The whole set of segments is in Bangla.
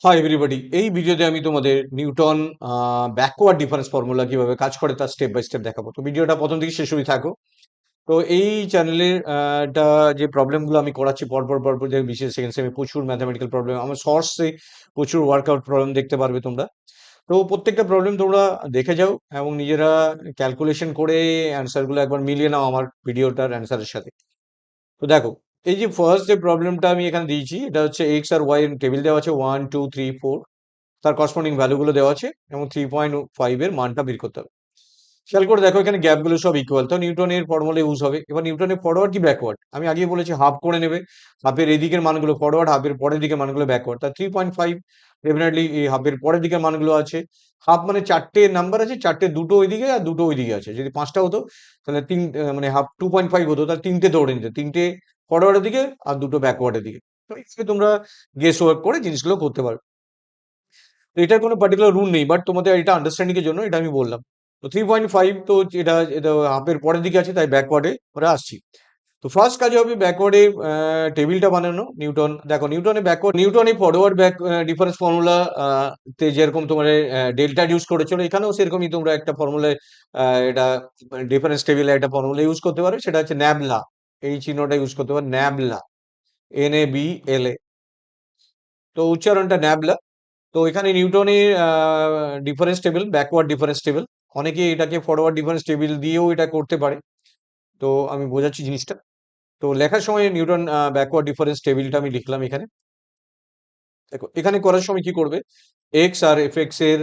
হাই এভরিবডি, এই ভিডিওতে আমি তোমাদের নিউটন ব্যাকওয়ার্ড ডিফারেন্স ফর্মুলা কিভাবে কাজ করে তার স্টেপ বাই স্টেপ দেখাবো। তো ভিডিওটা প্রথম থেকে শেষ অবধি থাকো। তো এই চ্যানেলের যে প্রবলেমগুলো আমি করাচ্ছি পরপর যে বিশেষ সেকেন্ড সেমে প্রচুর ম্যাথামেটিক্যাল প্রবলেম, আমার শর্টসে প্রচুর ওয়ার্কআউট প্রবলেম দেখতে পারবে তোমরা। তো প্রত্যেকটা প্রবলেম তোমরা দেখে যাও এবং নিজেরা ক্যালকুলেশন করে অ্যান্সারগুলো একবার মিলিয়ে নাও আমার ভিডিওটার অ্যান্সারের সাথে। তো দেখো, এই যে ফার্স্ট যে প্রবলেমটা আমি এখানে দিয়েছি, এটা হচ্ছে এক্স আর ওয়াই এর টেবিল দেওয়া আছে 1 2 3 4, তার করসপন্ডিং ভ্যালুগুলো দেওয়া আছে এবং 3.5 এর মানটা বের করতে হবে। খেয়াল করে দেখো, এখানে গ্যাপগুলো সব ইকুয়াল, তো নিউটনের ফর্মুলা ইউজ হবে। এবার নিউটনের ফরওয়ার্ড কি ব্যাকওয়ার্ড, আমি আগেই বলেছি হাফ করে নেবে। হাফের এদিকের মানগুলো ফরওয়ার্ড, হাফের পরের দিকের মানগুলো ব্যাকওয়ার্ড। তা 3.5 ডেফিনেটলি এই হাফের পরের দিকের মানগুলো আছে। হাফ মানে চারটে নাম্বার আছে, চারটে দুটো ওইদিকে আর দুটো ওইদিকে আছে। যদি পাঁচটা হতো তাহলে মানে হাফ 2.5 হতো, তাহলে তিনটে দৌড়ে নিতে, তিনটে ফরওয়ার্ডের দিকে আর দুটো ব্যাকওয়ার্ডের দিকে। তো এইভাবে তোমরা গেস ওয়ার্ক করে জিনিসগুলো করতে পারো। তো এটার কোনো পার্টিকুলার রুল নেই, বাট তোমাদের এটা আন্ডারস্ট্যান্ডিং এর জন্য এটা আমি বললাম। তো 3.5, তো এটা এটা হাফের পরের দিকে আছে, তাই ব্যাকওয়ার্ডে আমরা আসছি। তো ফার্স্ট কাজ হবে ব্যাকওয়ার্ডে টেবিলটা বানানো। নিউটন, দেখো নিউটনে ব্যাকওয়ার্ড, নিউটনে ফরওয়ার্ড ব্যাক ডিফারেন্স ফর্মুলা তে যেরকম তোমার ডেল্টা ইউজ করেছিল, এখানেও সেরকমই তোমরা একটা ফর্মুলায় এটা ডিফারেন্স টেবিলে একটা ফর্মুলা ইউজ করতে পারো, সেটা হচ্ছে ন্যাবলা। এই চিহ্নটা ইউজ করতে পারো, ন্যাবলা, NABLA। তো উচ্চারণটা ন্যাবলা। তো এখানে নিউটনের difference table, backward difference table, অনেকে এটাকে ফরওয়ার্ড ডিফারেন্স টেবিল দিয়েও এটা করতে পারে। তো আমি বোঝাচ্ছি জিনিসটা। তো লেখার সময় নিউটন ব্যাকওয়ার্ড ডিফারেন্স টেবিলটা আমি লিখলাম এখানে। দেখো, এখানে করার সময় কি করবে, এক্স আর এফ এক্স এর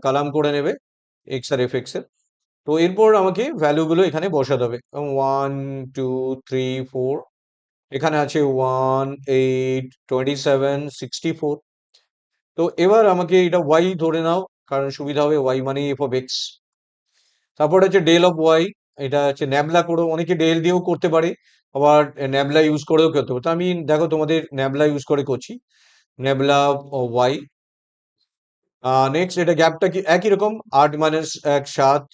কালাম করে নেবে, এক্স আর এফ এক্স এর। তো এরপর আমাকে ভ্যালুগুলো এখানে বসাতে হবে। 1 2 3 4, এখানে আছে 1 8 27 64। তো এবার আমাকে এটা ওয়াই ধরে নাও, কারণ সুবিধা হবে, ওয়াই মানে এফ অফ এক্স। তারপর হচ্ছে ডেল অফ ওয়াই, এটা হচ্ছে ন্যাবলা করেও, অনেকে ডেল দিয়েও করতে পারে, আবার ন্যাবলা ইউজ করেও করতে পারে। তো আমি দেখো তোমাদের ন্যাবলা ইউজ করে করছি, ন্যাবলা ওয়াই। নেক্সট, এটা গ্যাপটা কি একই রকম, 8 - 1 7,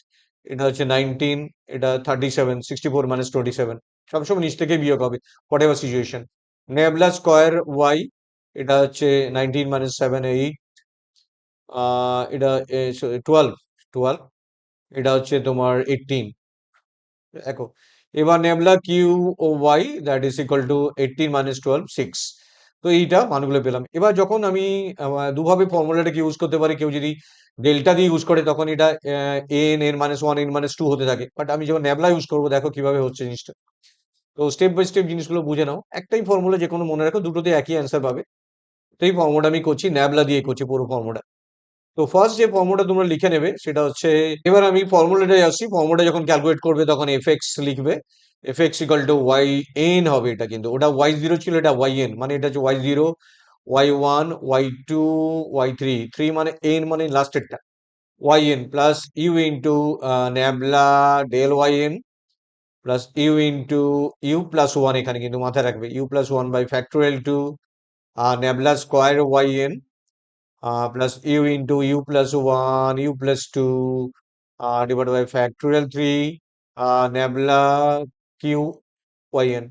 এটা হচ্ছে 19, এটা 37 64 - 27, সবসময় নিচ থেকে বিয়োগ হবে whatever situation. Nabla square y, এটা হচ্ছে 19 - 7 8, এটা 12, এটা হচ্ছে তোমার 18। দেখো, এবার নেবলা কিউ ও y, that is equal to 18 - 12 6। তো এইটা মানগুলো পেলাম। এবার যখন আমি দুভাবে ফর্মুলাটাকে ইউজ করতে পারি, কেউ যদি ডেল্টা দিয়ে ইউজ করে তখন এটা n n-1 n-2 হতে থাকে, বাট আমি যখন নেবলা ইউজ করবো, দেখো কিভাবে হচ্ছে জিনিসটা। তো স্টেপ বাই স্টেপ জিনিসগুলো বুঝে নাও, একটাই ফর্মুলা, যে কোনো মনে রাখো, দুটোতে একই অ্যান্সার পাবে। তো এই ফর্মুলাটা আমি করছি, নেবলা দিয়ে করছি পুরো ফর্মুলা। তো ফার্স্ট যে ফর্মুলাটা তোমরা লিখে নেবে সেটা হচ্ছে, এবার আমি ফর্মুলাটায় আসছি। ফর্মুলা যখন ক্যালকুলেট করবে তখন এফ এক্স লিখবে, f x equal to y n হবে। এটা কিন্তু ওটা y0 ছিল, এটা ওয়াই এন, মানে এটা হচ্ছে y0, y1, y2, y3, 3 মানে এন মানে লাস্টেরটা, y n plus u into nabla del y n plus u into u plus one, এখানে কিন্তু মাথায় রাখবে u plus one by factorial two nabla square y n plus u into u plus 1 u plus 2 divided by factorial 3 nabla q yn।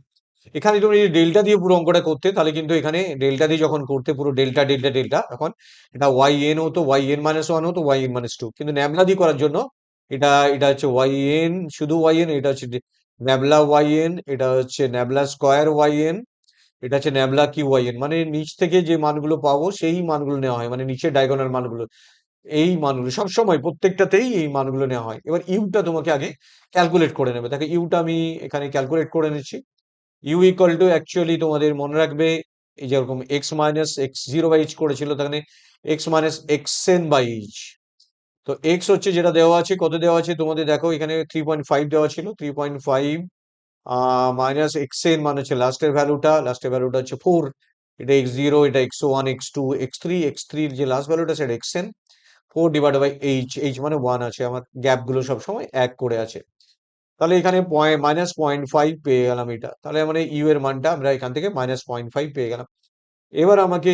এখানে তুমি যদি ডেল্টা দিয়ে পুরো অঙ্কটা করতে, তাহলে কিন্তু এখানে ডেল্টা দিয়ে যখন করতে পুরো ডেল্টা ডেল্টা ডেল্টা, তখন এটা ওয়াই এন হতো, ওয়াই এন মাইনাস ওয়ান হতো, ওয়াই এন মাইনাস টু। কিন্তু ন্যাবলা দিয়ে করার জন্য এটা এটা হচ্ছে ওয়াই এন, শুধু ওয়াই এন, এটা হচ্ছে ন্যাবলা ওয়াই এন, এটা হচ্ছে ন্যাবলা স্কোয়ার ওয়াই এন, এটা হচ্ছে ন্যাবলা কিউ ওয়াই এন। মানে নিচ থেকে যে মানগুলো পাবো সেই মানগুলো নেওয়া হয়, মানে নিচের ডায়াগোনাল মানগুলো, এই মানগুলো সবসময় প্রত্যেকটাতেই এই মানগুলো নেওয়া হয়। এবার ইউটা তোমাকে আগে ক্যালকুলেট করে নেবে। দেখো, ইউটা আমি এখানে ক্যালকুলেট করে নিচ্ছি। ইউ ইকুয়াল টু, অ্যাকচুয়ালি তোমাদের মনে রাখবে, এই যেরকম x minus x zero by h করেছিল, তাহলে x minus x n by h. তো এক্স হচ্ছে যেটা দেওয়া আছে, কত দেওয়া আছে তোমাদের, দেখো এখানে 3.5 দেওয়া ছিল, 3.5 মাইনাস এক্স এন মানে হচ্ছে লাস্টের ভ্যালুটা হচ্ছে 4, এটা x0, এটা x1 x2 x3 যে লাস্ট ভ্যালুটা সেটা xn, 4 ডিভাইড বাই এইচ মানে 1 আছে, আমার গ্যাপগুলো সবসময় এক করে আছে। তাহলে এখানে -0.5 পেয়ে গেলাম এটা, তাহলে মানে ইউ এর মানটা আমরা এখান থেকে -0.5 পেয়ে গেলাম। এবার আমাকে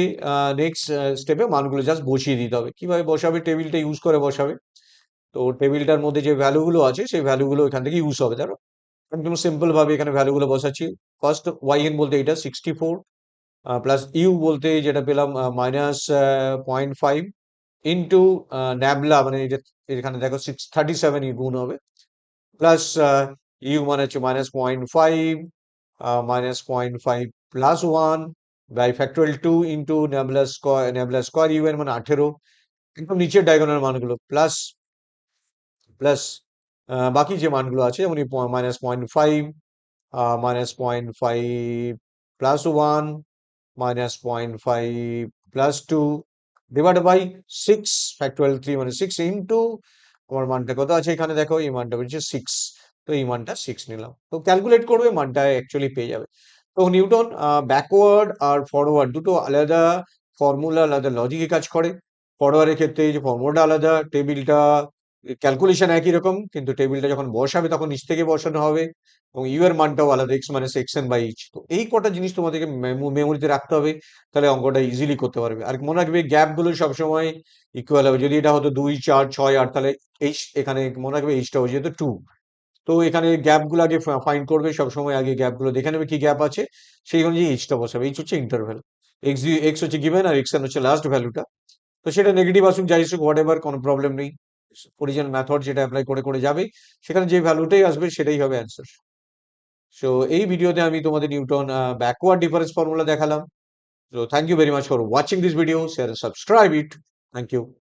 নেক্সট স্টেপে মানগুলো জাস্ট বসিয়ে দিতে হবে। কিভাবে বসাবে, টেবিলটা ইউজ করে বসাবে। তো টেবিলটার মধ্যে যে ভ্যালুগুলো আছে সেই ভ্যালুগুলো এখান থেকে ইউজ হবে, ধরো একদম সিম্পল ভাবে এখানে ভ্যালুগুলো বসাচ্ছি। ফার্স্ট ওয়াই এন বলতে এটা 64, প্লাস ইউ বলতে যেটা পেলাম মাইনাস 0.5 ইন্টু ন্যাবলা, মানে এখানে দেখো 637 গুণ হবে, প্লাস ইউ মানে হচ্ছে -0.5 -0.5 plus 1 by factorial 2 into nabla square u এর মানে 18, একদম নিচের ডায়াগোনাল মানগুলো প্লাস প্লাস বাকি যে মানগুলো আছে যেমন -0.5 -0.5 plus 1 -0.5 plus 2 divided by 6 factorial 3 মানে 6 ইন্টু আমার মানটা কত আছে এখানে দেখো, এই মানটা হচ্ছে 6, তো এই মানটা 6 নিলাম, তো ক্যালকুলেট করবে মানটা অ্যাকচুয়ালি পেয়ে যাবে। তো নিউটন ব্যাকওয়ার্ড আর ফরওয়ার্ড দুটো আলাদা ফর্মুলা, আলাদা লজিকে কাজ করে। ফরওয়ার্ডের ক্ষেত্রে এই যে ফর্মুলাটা আলাদা, টেবিলটা ক্যালকুলেশন একই রকম, কিন্তু টেবিলটা যখন বসাবে তখন নিচ থেকে বসানো হবে, এবং ইউ এর মানটাও আলাদা, এক্স মানে সেকশন বাই ইচ। তো এই কটা জিনিস তোমাদেরকে মেমোরিতে রাখতে হবে, তাহলে অঙ্কটা ইজিলি করতে পারবে। আর মনে রাখবে গ্যাপ গুলো সবসময় ইকুয়াল হবে, যদি এটা হতো 2 4 6 8 তাহলে এইচ এখানে মনে রাখবে এইচটা হয়ে যেত 2। তো এখানে গ্যাপ গুলো আগে ফাইন্ড করবে, সবসময় আগে গ্যাপ গুলো দেখে নেবে কি গ্যাপ আছে, সেই অনুযায়ী এইচটা বসাবে। এইচ হচ্ছে ইন্টারভ্যাল, এক্স হচ্ছে গিভেন আর এক্স এন হচ্ছে লাস্ট ভ্যালুটা। তো সেটা নেগেটিভ আসুক যাই আসুক হোয়াট এভার, কোনো প্রবলেম নেই, অরিজিনাল মেথড যেটা অ্যাপ্লাই করে করে যাবে, সেখানে যে ভ্যালুটাই আসবে সেটাই হবে অ্যান্সার। সো এই ভিডিওতে আমি তোমাদের নিউটন ব্যাকওয়ার্ড ডিফারেন্স ফর্মুলা দেখালাম। So thank you very much for watching this video. Share and subscribe it. Thank you.